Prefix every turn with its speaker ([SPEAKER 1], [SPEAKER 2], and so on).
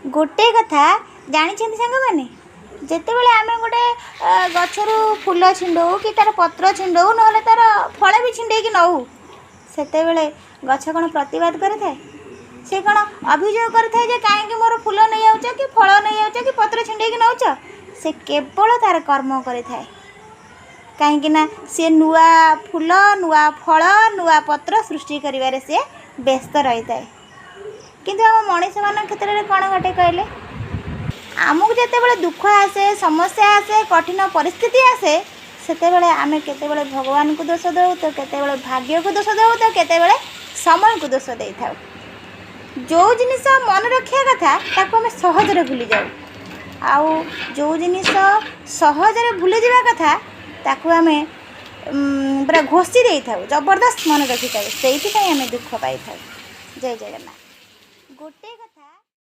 [SPEAKER 1] गोटे कथा जानी सांग जेतेबेले आमे गोटे गछरू फूल छिंडऊ कि तार पत्र छिंडऊ ना तार फल भी छिंडे कि नऊ सेतेबेले गछ कौन प्रतिवाद करे से कौन अभियोग करे कहीं मोर फूल नहीं आउच कि फल नहीं आउच कि पत्र छिंडे कि नौच से केवल तार कर्म करे कहीं सी नुआ फूल नुआ फल नुआ पत्र सृष्टि करिवारे से व्यस्त रही है। किंतु आम मनीष मान क्षेत्र में कौन घटे कहले आमको जितेबाला दुख आसे समस्या आसे कठिन परिस्थिति आसे सेतेबेले आमे केतेबेले भगवान को दोष दऊ तो केतेबेले भाग्य को दोष दऊ तो केतेबेले समय को दोष दे था। जो जिनिस मन रखा कथा ताको आमे सहजरे भूली जाऊ आउ जो जिनिस सहजरे भूली जावा कथा ताको आमे पूरा घोषी दे था जबरदस्त मन रखी था से आमे दुख पाई था। जय जगन्नाथ। गोटे